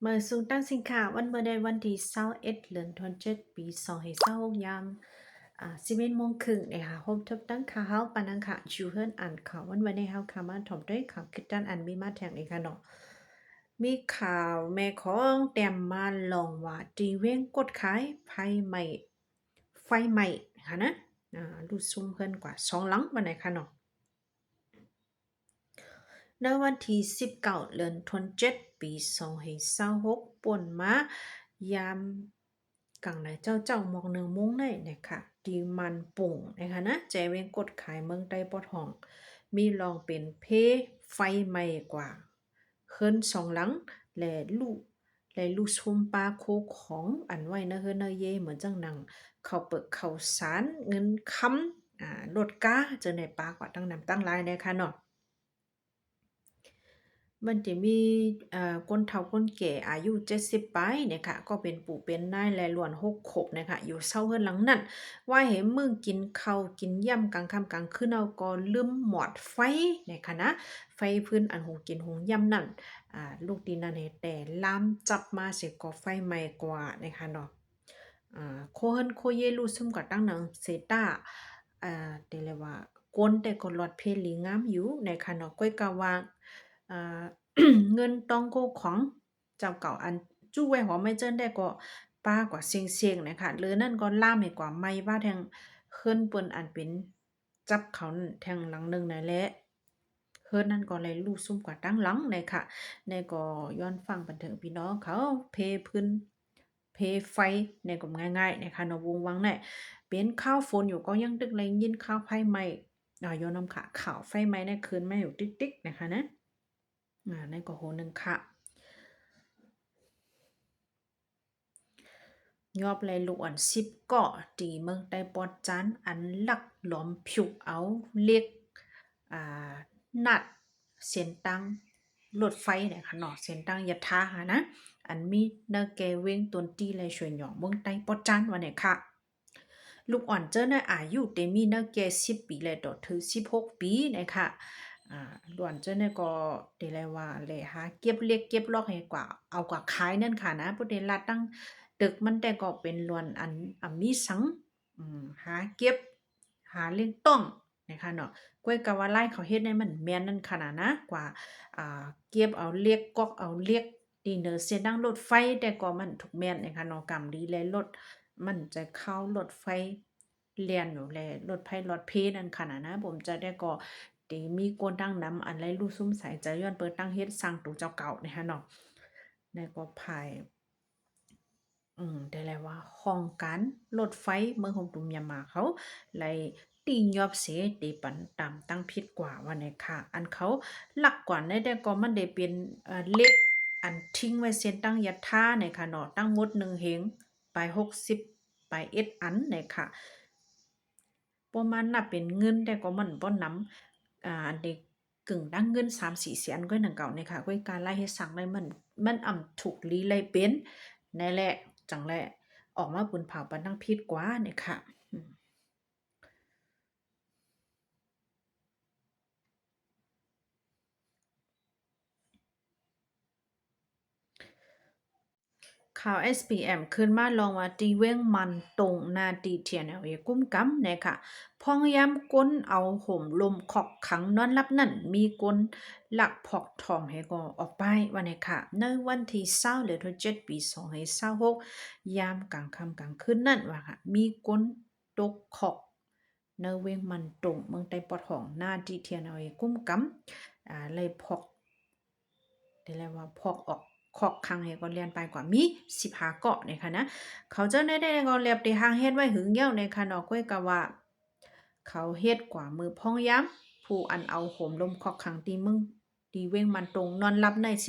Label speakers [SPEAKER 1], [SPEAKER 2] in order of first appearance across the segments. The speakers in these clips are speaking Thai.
[SPEAKER 1] เมื่อสูงตั้งสินค้าวันเมื่อใดวันที่21เดือนธันวาคมปี2566ยาม11:30นะคะพบทบตั้งข่าวเฮาปานนังค่ะชูเฮิรนอ่านข่าววันวันนี้เฮาค่ะมาถ่อมด้วยข่าวคิดด้านอันมีมาแทงอีกค่ะเนาะมีข่าวแม่ของแต้มมาลองว่าตีเว้งกดขายไฟไหม้ค่ะนะดูซุ่มเพิ่นกว่า2หลังวันไหนค่ะเนาะ ในวันที่19เดือนธันวาคมปี2526ป่นมายามกังไหนเจ้าหมอกหนึ่งมุ้งได้นะคะที่มันปุ่งนะคะนะใจเว้งกดขายเมืองใต้ปอดห้องมีลองเป็นเพไฟไหม้กว่าเฮิรนสองหลังและลูกชุมปลาโคของอันไว้นะเฮิรนเนเยเหมือนจังหนังเขาเปิดเขาสารเงินค้ำรถก้าเจอในปลากว่าตั้งนำตั้งหลายนะคะเนาะ มันจะมีคนเฒ่าคนแก่อายุ70ปลายเนี่ยค่ะก็เป็นปู่เป็นนายและล้วน6ขบนะคะอยู่เซาเฮือนหลังนั้นว่าให้มึงกินข้าวกินย่ำกลางค่ำกลางคืนเอาก็ลืมหมอดไฟนะคะนะไฟพื้นอันหุงกินหุงย่ำนั่นลูกดินนั่นให้แต่ลามจับมาเสิก็ไฟไหม้กว่านะคะเนาะโคเฮิรนโคเยรู้ซึมกว่าตั้งหนังเซต้าแต่เลยว่ากวนแต่ก็หลอดเพลีงามอยู่นะคะเนาะก้อยกะว่าอ่า เงินต้องโกของเจ้าเก่าอันจู้ไว้หัวไม่เจิ้นได้ก็ป้ากว่าเสียงๆนะคะหรือนั่นก็ล่ามให้กว่าไม่ว่าแทงเฮิรนเปิ้นอันเป็นจับเขานั่นแทงหลังหนึงนั่นแหละเฮิรนนั่นก็เลยรู้ซุ่มกว่าตั้งหลังเลยค่ะในก็ย้อนฟังบันเทิงพี่น้องเขาเพพื้นเพไฟในก็ง่ายๆนะคะเนาะวงวังเนี่ยเป็นข้าวฝนอยู่ก็ยังตึกเลยยินข้าวไฟไหม้ย้อนนำค่ะข่าวไฟไหม้ในคืนไหม้อยู่ติ๊กๆนะคะนะ นั่นก็โหนึงค่ะยอบเลยลูกอ่อน10เกาะตีเมืองใต้ปอดจันอันลักหลอมผิวเอาเล็กอ่านัดเสียนตังรถไฟเนี่ยค่ะเนาะเสียนตังยะทาหานะอันมีเนอแกเว้งตวนตีเลยช่วยหยองเมืองใต้ปอดจันวันเนี่ยค่ะลูกอ่อนเจ้าน่ะอายุเตมีเนอแก10ปีเลยต่อถึง16ปีนะคะด่วนเจ้าเนี่ยก็เดเลยว่าเลยหาเก็บเล็กเก็บลอกให้กว่าเอากว่าขายนั่นค่ะนะพุเดลัดตั้ง ตึกมันแต่ก็เป็นลวนอันมีสังหาเก็บหาเลี้ยงต้องนะคะเนาะกล้วยกะว่าไล่เขาเฮ็ดให้มันแม่นนั่นขนาดนะกว่าเก็บเอาเลียกกอกเอาเลียกตีเนอเส้นดังรถไฟแต่ก็มันถูกแม่นนะคะเนาะกำดีแลรถมันจะเข้ารถไฟเลียนอยู่แลรถไผรถเพนั่นขนาดนะผมจะได้ก็ตีมีกวนตั้งนำอันไรลูกซุ่มสายใจย้อนเปิดตั้งเฮ็ดสร้างตู่เจ้าเก่านะคะเนาะแล้วก็ภาย ได้แล้วว่าห้องการรถไฟเมืองของตุมยามาเขาไลตียอบเสตีปันตามตั้งผิดกว่าว่าในค่ะอันเขาหลักกว่าในแต่ก็มันได้เป็นเล็กอันทิ้งไว้เส้นตั้งยัดท่าในค่ะเนาะตั้งหมด1เฮงไป60ไปเอ็ดอันในค่ะประมาณน่ะเป็นเงินแต่ก็มันบ่นำอันเด็กกึ่งดังเงิน3-4แสนก้อยหนังเก่าเนี่ยค่ะก้อยการไล่เฮ็ดสังได้มันถูกลีไลเป็นนั่นแหละจังแหละ ออกมาบนเผาปันทั้งพิษกว่าเนี่ยค่ะข่าว SPM ขึ้นมาลองว่าตีเว้งมันตรงนาตีเทียนเอาไว้กุ้มกำเนี่ยค่ะพองย้ำก้นเอาห่มลมขอกขังนอนรับนั่นมีก้นหลักพอกทองให้ก็ออกไปวันนี้ค่ะในวันที่20เดือน7ปี2526ยามกลางค่ำกลางคืนนั่นว่าค่ะมีก้นตกขอกในเว้งมันตรงเมืองใต้ปอดห้องนาตีเทียนเอาไว้กุ้มกำเลยพอก ได้แล้วว่าพอกออกคอกคังให้ก็เรียนไปกว่ามี15เกาะนะคะนะเขาเจ้าได้ก็เรียบได้หางเฮ็ดไว้หึงเหี่ยวในคะเนาะก้อยกะว่าเขาเฮ็ดกว่ามือพ้องย้ำผู้อันเอาโหมลมคอกคังตีมึงตีเว้งมันตรงนอนรับในเส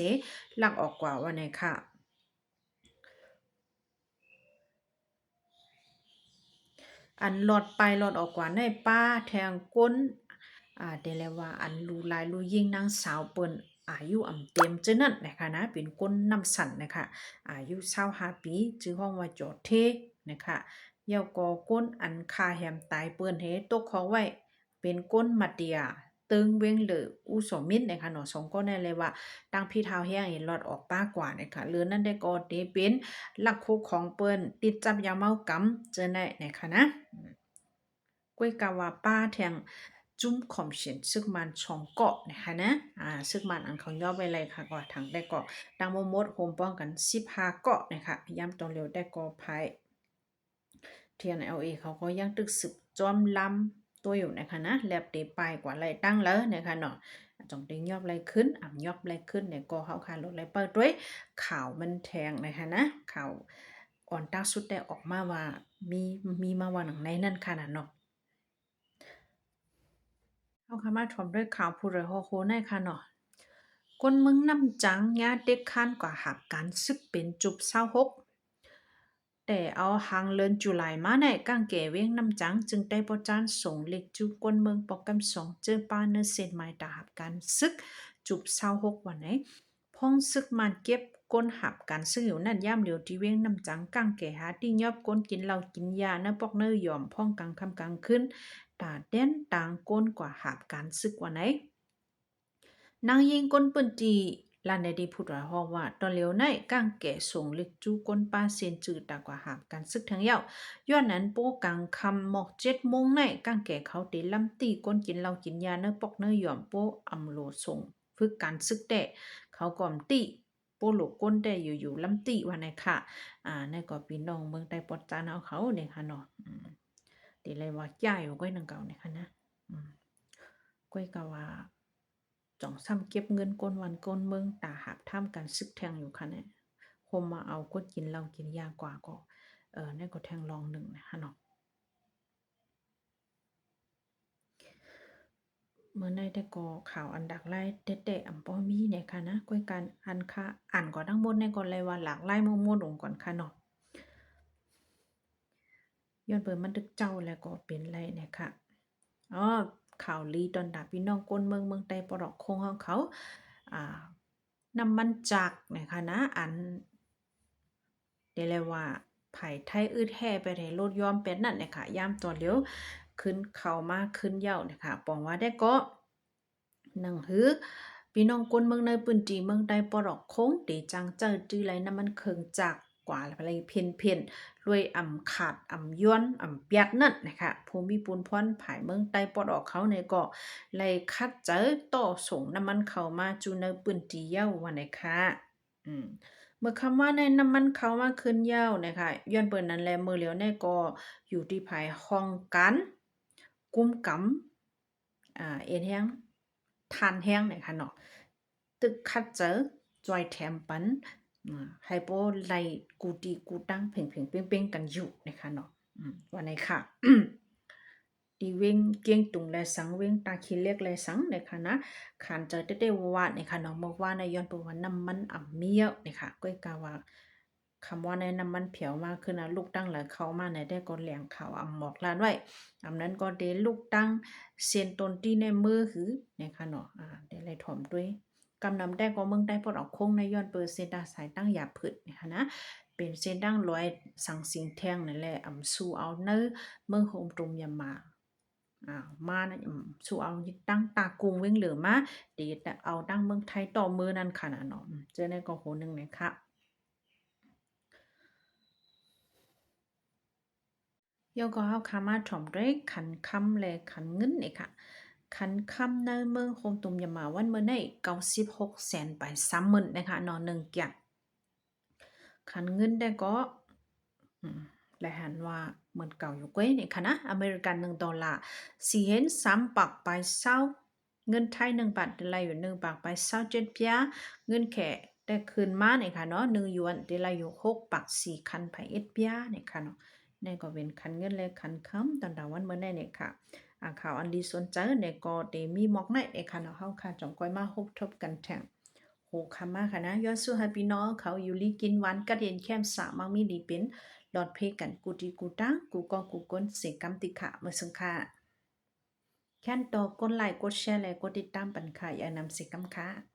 [SPEAKER 1] ลักออกกว่าว่าไหนค่ะอันหลอดไปหลอดออกกว่าในป้าแทงก้นได้แล้วว่าอันรูลายรูยิงนางสาวเปิ้นอายุอำเต็มจื้อนั่นนะคะนะเป็นก้นน้ำสั่นนะคะอายุ25ปีจื้อห้องว่าจอดเทนะคะเยาวกอก้นอันคาแหมตายเปิ้นเฮตกของไว้เป็นก้นมาเตียตึ ตึงเว้งหรืออูสมินนะคะเนาะสองก็ได้เลยว่าตั้งพี่เท้าแห้งเห็นหลอดออกป้ากว่านะคะหรือนั่นได้ก็เดเป็นหลักคุกของเปิ้นติดจับยาเมากำเจอได้นะคะนะก้วยกาวาป้าแทงจุ้มขอมเฉียนซึกมันช่องเกาะนะคะนะซึกมันอันเขาย่อไปเลยค่ะก็ทางได้ก็ดังโมมดโฮมป้องกัน15เกาะนะคะย้ำตอนเร็วได้ก็ภายเทียน LA เขาก็ยังตึกสืบจอมลำตัวอยู่นะคะนะแลบเตไปกว่าไรตั้งแล้วนะคะเนาะจงเด้งยอบไรขึ้นยอบไรขึ้นเนี่ยก็เขาคารถไรเปิดด้วยข่าวมันแทงนะคะนะข่าวอ่อนตาสุดได้ออกมาว่ามีมาว่าหนังในนั่นค่ะนะเนาะเอาคำมาถมด้วยข่าวผู้เลยโคในค่ะเนาะคนเมืองน้ำจังญาเด็กคันกว่าหับการซึกเป็นจุบ26แต่เอาหางเลินจุลายมาในก้างแก่เว้งน้ำจังจึงได้ประจานส่งเล็กจูกวนเมืองปอกกำสองเจอปาเนเซนไม้ตาหับการซึกจุบ26วันไหนพ้องซึกมันเก็บก้นหับการซึ่งอยู่นั่นย่ำเหลียวที่เว้งน้ำจังก้างแก่หาที่ยอบก้นกินเหล้ากินยาเนปอกเนยยอมพ้องกลางคำกลางขึ้นตาเด่นต่างก้นกว่าหับการซึกวันไหน นางยิงก้นปืนจีลานในดีพูดว่าตอนเหลียวในก้างแก่ส่งเล็กจูก้นป้าเซียนจืดตากว่าหาบการซึกทั้งเย้าย้อนนั้นโป้กลางคำหมอก7 โมงในก้างแก่เขาตีลำตีก้นกินเหล้ากินยาเนื้อปอกเนื้อหย่อมโป้อำโลส่งฝึกการซึกแต่เขาก่อมตีโป้หลกก้นได้อยู่ลำตีว่าในค่ะในก็พี่น้องเมืองใต้ปอดจานเอาเขาเนี่ยค่ะเนาะตีเลยว่าย่าอยู่ก้อยนังเก่าเนี่ยค่ะนะก้อยกะว่าจ่องซ้ำเก็บเงินก้นวันก้นเมืองตาหับท่ามกันซึกแทงอยู่ค่ะเนี่ยคมมาเอาก็กินเรากินยากว่าก็นั่นก็แทงลองหนึ่งนะคะเนาะเมื่อในได้ก็ข่าวอันดักไล่เตะๆอ่ำป้อมีเนี่ยค่ะนะก้อยการอันค่ะอ่านก่อนทั้งหมดในก่อนเลยว่าหลากไล่มั่วๆลงก่อนค่ะเนาะย้อนเปิดมันดึกเจ้าแล้วก็เป็นไรเนี่ยค่ะข่าวลีตอนดาพี่น้องก้นเมืองใต้ปลอกคงของเขาอ่านำมันจากนะคะนะอันเดี๋ยวเลยว่าไผ่ไทยอืดแห่ไปในรถยอมเป็นนั่นนะคะย่ามตัวเลี้ยวขึ้นเข้ามาขึ้นเย้านะคะปองว่าได้ก็หนังหือพี่น้องคนเมืองในปืนจีเมืองใดปลอกคงตีจังเจอจื้อไรน้ำมันเคิงจากกว่าอะไรเพียนรวยอ่ำขาดอ่ำย้อนอ่ำเปียกนั่นนะคะภูมิปูนพรผายเมืองใต้ปลอกเขาในก็เลยคัดเจอต่อส่งน้ำมันเข้ามาจูในปืนจีเย้าวันไหนค่ะเมื่อคำว่าในน้ำมันเขามาขึ้นยาวนะคะย้อนเปิดนั้นแลมือเหลียวในก็อยู่ที่ภายห้องกันกุ้มกำเอ็นแห้งทานแห้งนะคะเนาะตึกคัดเจอจอยแถมปันให้โปไล่กูตีกูตั้งเพ่งๆเป้งๆกันอยู่นะคะเนาะวันไหนค่ะ ดีเว้งเกียงตุงและสังเว้งตาคิเล็กและสังนะคะนะขานเจอเต้ๆว่านะคะเนาะบอกว่าในย้อนเปิดว่าน้ำมันอ่ำเมียวนะคะก้อยกาว่าคำว่าในน้ำมันเผียวมากขึ้นนะลูกตั้งหลายเขามาในได้ก็แหลงข่าวอ่ำหมอกลานไว้อำนั้นก็เดลูกตั้งเซียนตนที่ในมือหือนะคะเนาะเดเลยถ่อมด้วยกำนำได้ก็เมืองได้ปลดออกคงในย้อนเปิดเซนดาสายตั้งหยาผึดนะคะนะเป็นเส้นดั้งร้อยสังสิงแท่งนั่นแหละอ่ำสู้เอาเนื้อเมืองโฮมตรงยามามานะสู่เอาตั้งตากุงเว้งเหลือมาดีแต่เอาตั้งเมืองไทยต่อมือนั่นค่ะนะเนาะเจอในก็โหนึงเลยค่ะโยก็เฮาคามาถ่อมด้วยขันคำและขันเงินนี่ค่ะขันคำในเมืองโฮมตุมยามาวันเมื่อใน96แสนไป30,000นะคะเนาะ1เกียกขันเงินได้ก็และหันว่าเหมือนเก่าอยู่เก้ยนี่ค่ะนะอเมริกัน$1สิเห็น3ปักไปเศร้าเงินไทย1บาทได้อยู่1ปักไป27เปียเงินแขกได้คืนมานี่ค่ะเนาะ1หยวนได้อยู่6ปัก4คันไป1เปียนี่ค่ะเนาะนี่ก็เป็นคันเงินและคันคำตอนดาวันเมื่อได้นี่ค่ะข่าวอันดีสนใจเนี่ยก็ได้มีหมอกในค่ะเนาะเฮาค่ะจ่องก้อยมาพบทบกันแทงโหคำมาค่ะนะย้อนสู้ให้พี่น้องเขาอยู่ลีกินหวานกัดเย็นแค้มสามังมีดีเป็นหลอดเพกันกูดีกูตั้งกูก็กูก้นเสกำติขะเมื่อสังค่ะแค่นต่อกดไลค์กดแชร์และกดติดตามปันค่ะอย่านำเสกำค่ะ